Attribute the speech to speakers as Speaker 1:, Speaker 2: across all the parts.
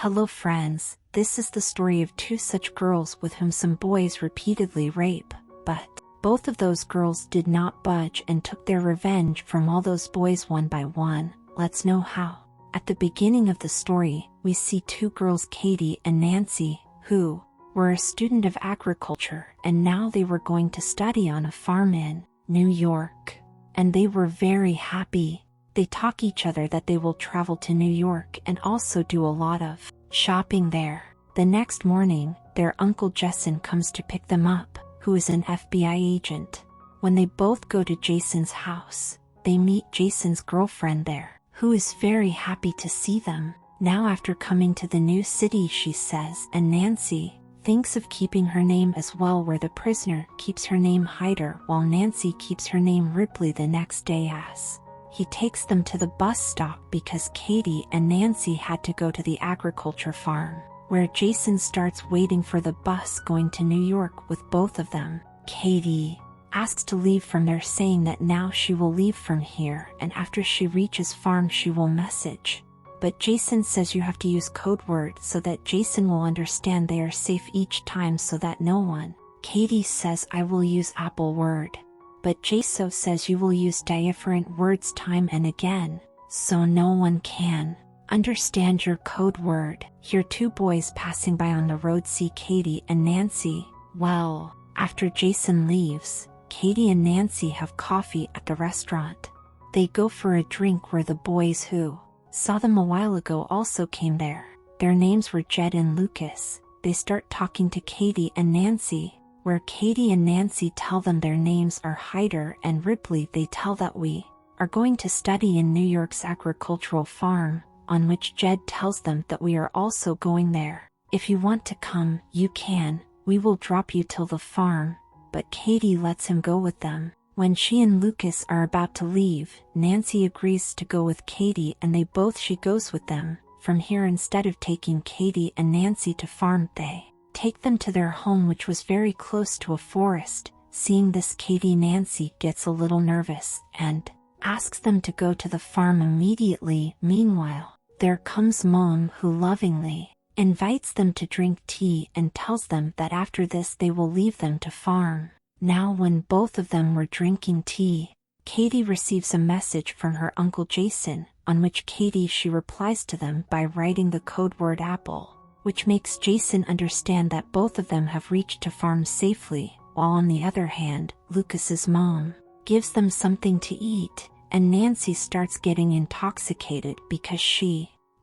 Speaker 1: Hello friends, this is the story of two such girls with whom some boys repeatedly rape, but both of those girls did not budge and took their revenge from all those boys one by one. Let's know how. At the beginning of the story, we see two girls, Katie and Nancy, who were a student of agriculture, and now they were going to study on a farm in New York. And they were very happy. They talk each other that they will travel to New York and also do a lot of shopping there. The next morning, their uncle Jason comes to pick them up, who is an FBI agent. When they both go to Jason's house, they meet Jason's girlfriend there, who is very happy to see them. Now after coming to the new city, she says, and Nancy thinks of keeping her name as well, where the prisoner keeps her name Hyder while Nancy keeps her name Ripley. The next day as he takes them to the bus stop because Katie and Nancy had to go to the agriculture farm, where Jason starts waiting for the bus going to New York with both of them. Katie asks to leave from there, saying that now she will leave from here, and after she reaches farm she will message. But Jason says you have to use code word so that Jason will understand they are safe each time so that no one. Katie says I will use Apple word. But Jason says you will use different words time and again, so no one can understand your code word. Here two boys passing by on the road see Katie and Nancy. Well, after Jason leaves, Katie and Nancy have coffee at the restaurant. They go for a drink where the boys who saw them a while ago also came there. Their names were Jed and Lucas. They start talking to Katie and Nancy, where Katie and Nancy tell them their names are Hyder and Ripley. They tell that we are going to study in New York's agricultural farm, on which Jed tells them that we are also going there. If you want to come, you can. We will drop you till the farm. But Katie lets him go with them. When she and Lucas are about to leave, Nancy agrees to go with Katie and she goes with them. From here, instead of taking Katie and Nancy to farm, they take them to their home, which was very close to a forest. Seeing this, Nancy gets a little nervous and asks them to go to the farm immediately. Meanwhile, there comes Mom, who lovingly invites them to drink tea and tells them that after this they will leave them to farm. Now when both of them were drinking tea, Katie receives a message from her uncle Jason, on which she replies to them by writing the code word Apple, which makes Jason understand that both of them have reached to farm safely, while on the other hand, Lucas's mom gives them something to eat, and Nancy starts getting intoxicated because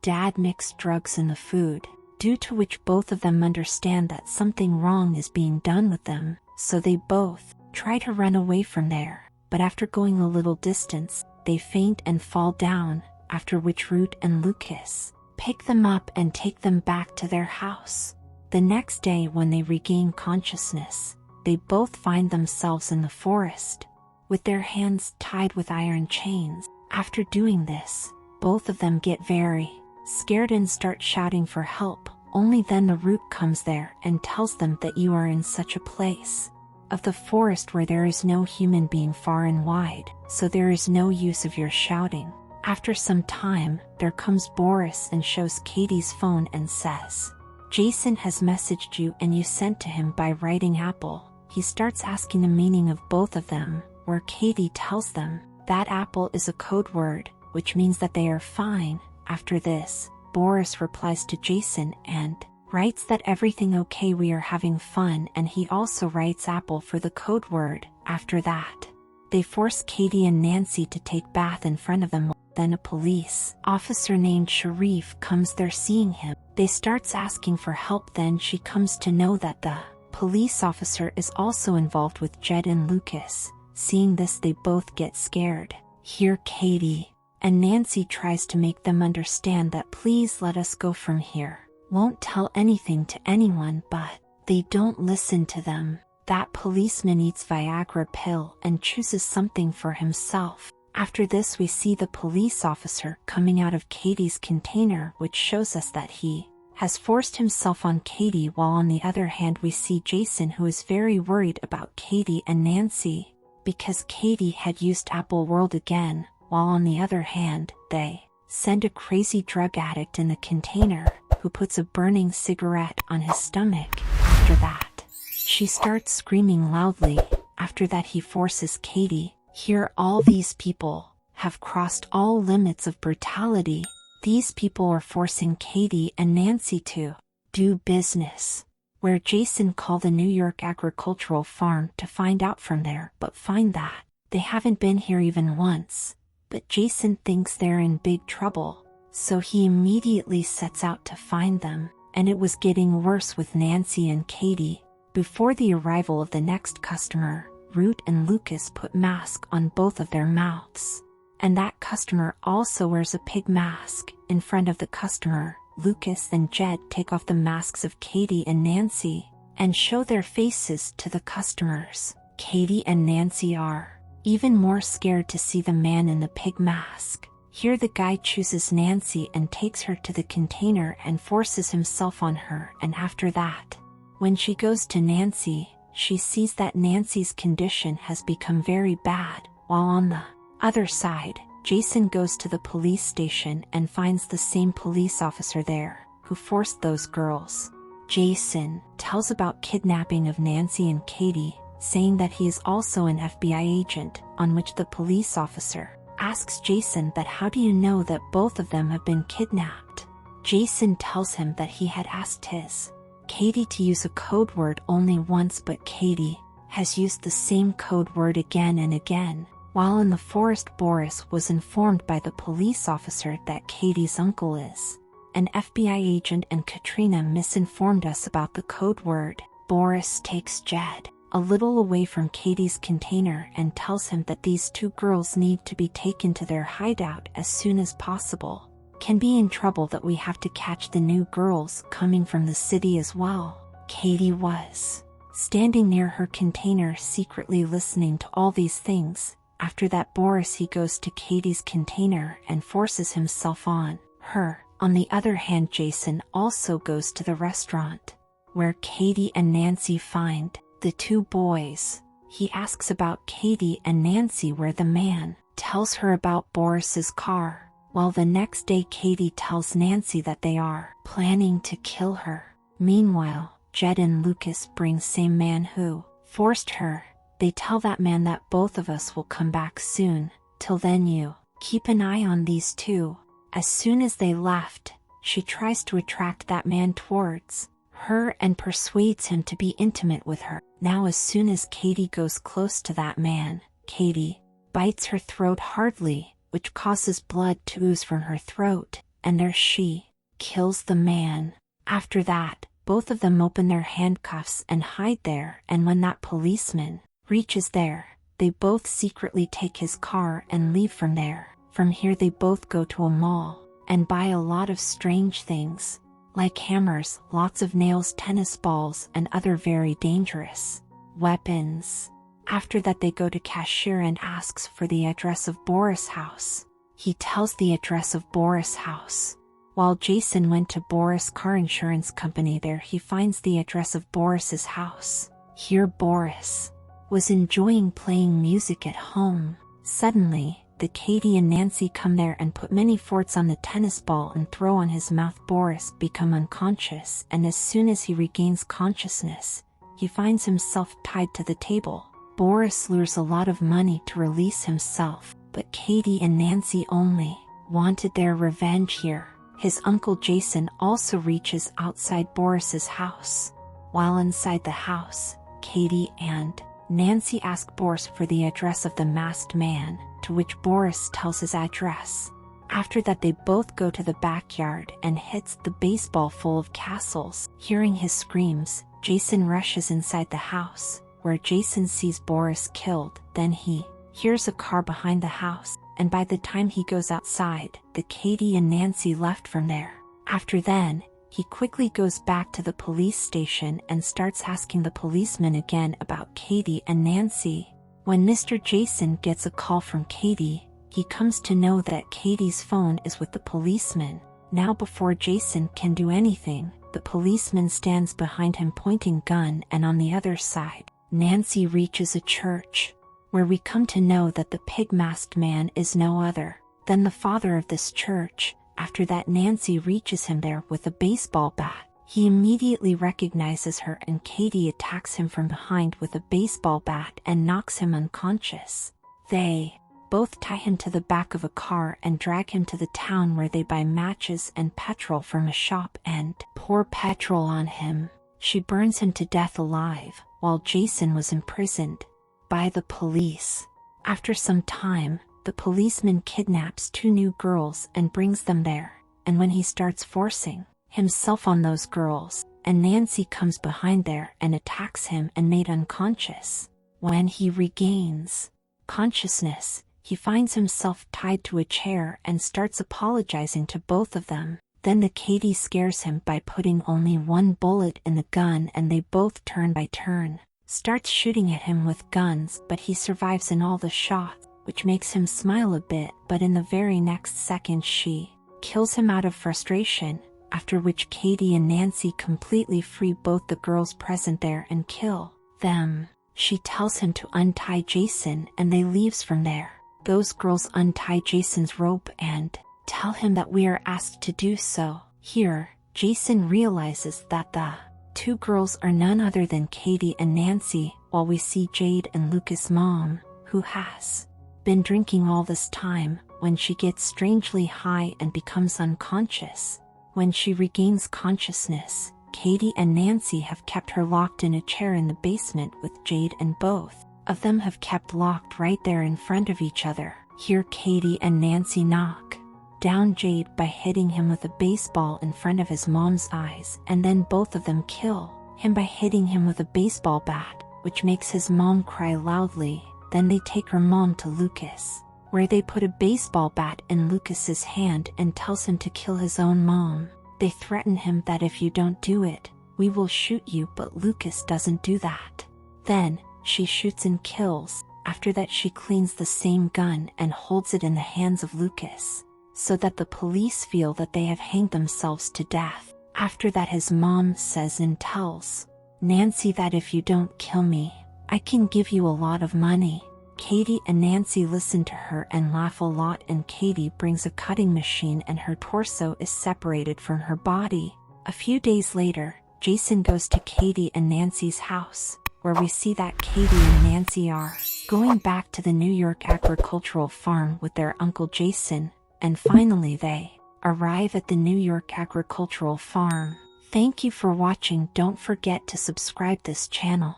Speaker 1: dad mixed drugs in the food, due to which both of them understand that something wrong is being done with them, so they both try to run away from there, but after going a little distance, they faint and fall down, after which Ruth and Lucas pick them up and take them back to their house. The next day, when they regain consciousness, they both find themselves in the forest, with their hands tied with iron chains. After doing this, both of them get very scared and start shouting for help. Only then the Root comes there and tells them that you are in such a place of the forest where there is no human being far and wide, so there is no use of your shouting. After some time, there comes Boris and shows Katie's phone and says, Jason has messaged you and you sent to him by writing Apple. He starts asking the meaning of both of them, where Katie tells them that Apple is a code word, which means that they are fine. After this, Boris replies to Jason and writes that everything okay, we are having fun, and he also writes Apple for the code word. After that, they force Katie and Nancy to take bath in front of them. Then a police officer named Sharif comes there. Seeing him, they starts asking for help. Then she comes to know that the police officer is also involved with Jed and Lucas. Seeing this, they both get scared. Here Katie and Nancy tries to make them understand that please let us go from here. Won't tell anything to anyone, but they don't listen to them. That policeman eats Viagra pill and chooses something for himself. After this, we see the police officer coming out of Katie's container, which shows us that he has forced himself on Katie, while on the other hand we see Jason, who is very worried about Katie and Nancy because Katie had used Apple World again, while on the other hand, they send a crazy drug addict in the container. who puts a burning cigarette on his stomach. After that, she starts screaming loudly. After that, he forces Katie. Here, all these people have crossed all limits of brutality. These people are forcing Katie and Nancy to do business, where Jason called the New York Agricultural Farm to find out from there, but find that they haven't been here even once. But Jason thinks they're in big trouble, so he immediately sets out to find them, and it was getting worse with Nancy and Katie. Before the arrival of the next customer, Root and Lucas put masks on both of their mouths, and that customer also wears a pig mask. In front of the customer, Lucas and Jed take off the masks of Katie and Nancy and show their faces to the customers. Katie and Nancy are even more scared to see the man in the pig mask. Here the guy chooses Nancy and takes her to the container and forces himself on her, and after that, when she goes to Nancy, she sees that Nancy's condition has become very bad, while on the other side, Jason goes to the police station and finds the same police officer there, who forced those girls. Jason tells about kidnapping of Nancy and Katie, saying that he is also an FBI agent, on which the police officer asks Jason that how do you know that both of them have been kidnapped? Jason tells him that he had asked his Katie to use a code word only once, but Katie has used the same code word again and again. While in the forest, Boris was informed by the police officer that Katie's uncle is an FBI agent, and Katrina misinformed us about the code word. Boris takes Jed a little away from Katie's container and tells him that these two girls need to be taken to their hideout as soon as possible. Can be in trouble that we have to catch the new girls coming from the city as well. Katie was standing near her container secretly listening to all these things. After that, Boris he goes to Katie's container and forces himself on her. On the other hand, Jason also goes to the restaurant, where Katie and Nancy find the two boys. He asks about Katie and Nancy, where the man tells her about Boris's car, while the next day Katie tells Nancy that they are planning to kill her. Meanwhile, Jed and Lucas bring same man who forced her. They tell that man that both of us will come back soon. Till then, you keep an eye on these two. As soon as they left, she tries to attract that man towards her and persuades him to be intimate with her. Now as soon as Katie goes close to that man, Katie bites her throat hardly, which causes blood to ooze from her throat, and there she kills the man. After that, both of them open their handcuffs and hide there, and when that policeman reaches there, they both secretly take his car and leave from there. From here they both go to a mall and buy a lot of strange things, like hammers, lots of nails, tennis balls, and other very dangerous weapons. After that they go to cashier and asks for the address of Boris' house. He tells the address of Boris' house. While Jason went to Boris' car insurance company, there he finds the address of Boris's house. Here Boris was enjoying playing music at home. Suddenly, the Katie and Nancy come there and put many forts on the tennis ball and throw on his mouth. Boris become unconscious, and as soon as he regains consciousness, he finds himself tied to the table. Boris lures a lot of money to release himself, but Katie and Nancy only wanted their revenge here. His uncle Jason also reaches outside Boris's house. While inside the house, Katie and Nancy ask Boris for the address of the masked man, to which Boris tells his address. After that they both go to the backyard and hits the baseball full of castles. Hearing his screams, Jason rushes inside the house, where Jason sees Boris killed. Then he hears a car behind the house, and by the time he goes outside, the Katie and Nancy left from there. After then, he quickly goes back to the police station and starts asking the policeman again about Katie and Nancy. When Mr. Jason gets a call from Katie, he comes to know that Katie's phone is with the policeman. Now before Jason can do anything, the policeman stands behind him pointing gun, and on the other side, Nancy reaches a church, where we come to know that the pig-masked man is no other than the father of this church. After that, Nancy reaches him there with a baseball bat. He immediately recognizes her, and Katie attacks him from behind with a baseball bat and knocks him unconscious. They both tie him to the back of a car and drag him to the town, where they buy matches and petrol from a shop and pour petrol on him. She burns him to death alive, while Jason was imprisoned by the police. After some time, the policeman kidnaps 2 new girls and brings them there, and when he starts forcing himself on those girls, and Nancy comes behind there and attacks him and made unconscious. When he regains consciousness, he finds himself tied to a chair and starts apologizing to both of them. Then the Katie scares him by putting only 1 bullet in the gun, and they both turn by turn starts shooting at him with guns, but he survives in all the shots, which makes him smile a bit, but in the very next second she kills him out of frustration, after which Katie and Nancy completely free both the girls present there and kill them. She tells him to untie Jason, and they leaves from there. Those girls untie Jason's rope and tell him that we are asked to do so. Here, Jason realizes that the 2 girls are none other than Katie and Nancy, while we see Jade and Lucas' mom, who has been drinking all this time, when she gets strangely high and becomes unconscious. When she regains consciousness, Katie and Nancy have kept her locked in a chair in the basement with Jade, and both of them have kept locked right there in front of each other. Here Katie and Nancy knock down Jade by hitting him with a baseball in front of his mom's eyes, and then both of them kill him by hitting him with a baseball bat, which makes his mom cry loudly. Then they take her mom to Lucas, where they put a baseball bat in Lucas's hand and tells him to kill his own mom. They threaten him that if you don't do it, we will shoot you, but Lucas doesn't do that. Then she shoots and kills. After that, she cleans the same gun and holds it in the hands of Lucas, so that the police feel that they have hanged themselves to death. After that, his mom says and tells Nancy that if you don't kill me, I can give you a lot of money. Katie and Nancy listen to her and laugh a lot, and Katie brings a cutting machine and her torso is separated from her body. A few days later, Jason goes to Katie and Nancy's house, where we see that Katie and Nancy are going back to the New York agricultural farm with their uncle Jason, and finally they arrive at the New York agricultural farm. Thank you for watching. Don't forget to subscribe this channel.